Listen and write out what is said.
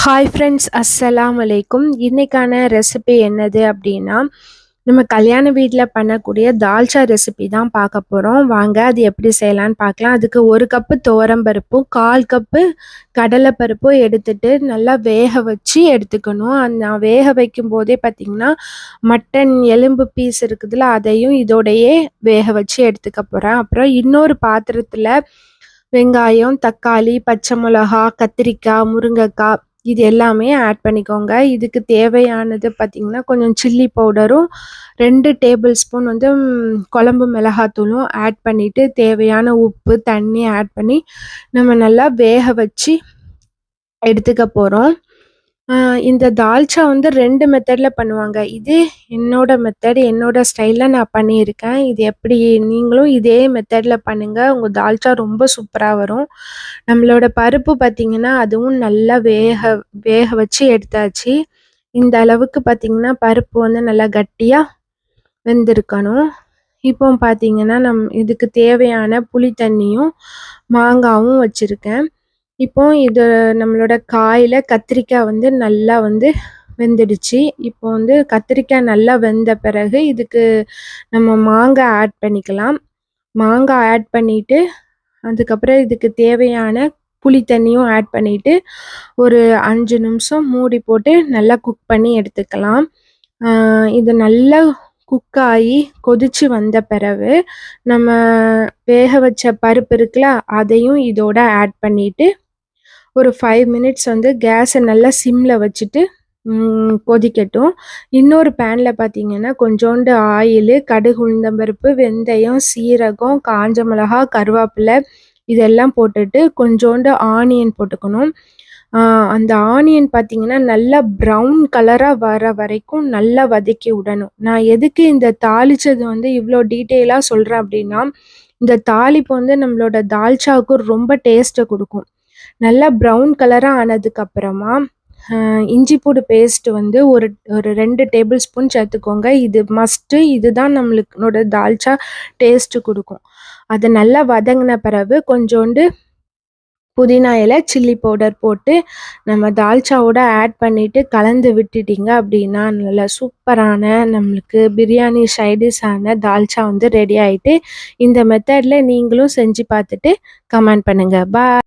Hi friends, அஸ்ஸலாம் அலைக்கும். இன்னைக்கான ரெசிபி என்னது அப்படின்னா, நம்ம கல்யாண வீட்டில் பண்ணக்கூடிய தால்ச்சா ரெசிபி தான் பார்க்க போகிறோம். வாங்க அது எப்படி செய்யலான்னு பார்க்கலாம். அதுக்கு 1 கப்பு துவரம்பருப்பும் 1/4 கப்பு கடலைப்பருப்பும் எடுத்துட்டு நல்லா வேக வச்சு எடுத்துக்கணும். நான் வேக வைக்கும் போதே பார்த்திங்கன்னா, மட்டன் எலும்பு பீஸ் இருக்குதுல்ல, அதையும் இதோடையே வேக வச்சு எடுத்துக்க போகிறேன். அப்புறம் இன்னொரு பாத்திரத்தில் வெங்காயம், தக்காளி, பச்சை மிளகா, கத்திரிக்காய், முருங்கைக்காய் இது எல்லாமே ஆட் பண்ணிக்கோங்க. இதுக்கு தேவையானது பார்த்திங்கன்னா, கொஞ்சம் சில்லி பவுடரும் 2 டேபிள் ஸ்பூன் வந்து குழம்பு மிளகாத்தூளும் ஆட் பண்ணிவிட்டு, தேவையான உப்பு, தண்ணி ஆட் பண்ணி நம்ம நல்லா வேக வச்சு எடுத்துக்க போகிறோம். இந்த தால்ச்சா வந்து 2 மெத்தடில் பண்ணுவாங்க. இது என்னோட மெத்தட், என்னோட ஸ்டைலில் நான் பண்ணியிருக்கேன். இது எப்படி நீங்களும் இதே மெத்தடில் பண்ணுங்கள். உங்கள் தால்ச்சா ரொம்ப சூப்பராக வரும். நம்மளோட பருப்பு பார்த்திங்கன்னா, அதுவும் நல்லா வேக வச்சு எடுத்தாச்சு. இந்த அளவுக்கு பார்த்திங்கன்னா, பருப்பு வந்து நல்லா கட்டியாக வெந்திருக்கணும். இப்போ பார்த்திங்கன்னா, இதுக்கு தேவையான புளி தண்ணியும் மாங்காவும் வச்சுருக்கேன். இப்போ இது நம்மளோட காயில் கத்திரிக்காய் வந்து நல்லா வந்து வெந்துடுச்சு. இப்போ வந்து கத்திரிக்காய் நல்லா வெந்த பிறகு இதுக்கு நம்ம மாங்காய் ஆட் பண்ணிக்கலாம். மாங்காய் ஆட் பண்ணிவிட்டு அதுக்கப்புறம் இதுக்கு தேவையான புளி தண்ணியும் ஆட் பண்ணிவிட்டு ஒரு 5 நிமிஷம் மூடி போட்டு நல்லா குக் பண்ணி எடுத்துக்கலாம். இது நல்லா குக் ஆகி கொதிச்சு வந்த பிறகு நம்ம வேக வச்ச பருப்பு இருக்குல்ல, அதையும் இதோட ஆட் பண்ணிவிட்டு ஒரு 5 மினிட்ஸ் வந்து கேஸை நல்லா சிம்மில் வச்சுட்டு கொதிக்கட்டும். இன்னொரு பேனில் பார்த்திங்கன்னா, கொஞ்சோண்டு ஆயிலு, கடுகு, உளுந்தம்பருப்பு, வெந்தயம், சீரகம், காஞ்ச மிளகா, கருவேப்பிலை இதெல்லாம் போட்டுட்டு கொஞ்சோண்டு ஆனியன் போட்டுக்கணும். அந்த ஆனியன் பார்த்திங்கன்னா, நல்லா ப்ரௌன் கலராக வர வரைக்கும் நல்லா வதக்கி விடணும். நான் எதுக்கு இந்த தாளித்தது வந்து இவ்வளோ டீட்டெயிலாக சொல்கிறேன் அப்படின்னா, இந்த தாளிப்பு வந்து நம்மளோட தால்ச்சாவுக்கு ரொம்ப டேஸ்ட்டை கொடுக்கும். நல்லா ப்ரௌன் கலராக ஆனதுக்கப்புறமா இஞ்சி பூண்டு பேஸ்ட் வந்து ஒரு 2 டேபிள் ஸ்பூன் சேர்த்துக்கோங்க. இது மஸ்ட்டு. இதுதான் நம்மளுக்கோட தால்ச்சா டேஸ்ட்டு கொடுக்கும். அதை நல்லா வதங்கின பிறகு கொஞ்சோண்டு புதினா இலை, சில்லி பவுடர் போட்டு நம்ம தால்ச்சாவோட ஆட் பண்ணிவிட்டு கலந்து விட்டுட்டிங்க அப்படின்னா, நல்லா சூப்பரான நம்மளுக்கு பிரியாணி சைடிஷான தால்ச்சா வந்து ரெடி ஆகிட்டு, இந்த மெத்தடில் நீங்களும் செஞ்சு பார்த்துட்டு கமெண்ட் பண்ணுங்கள். பாய்.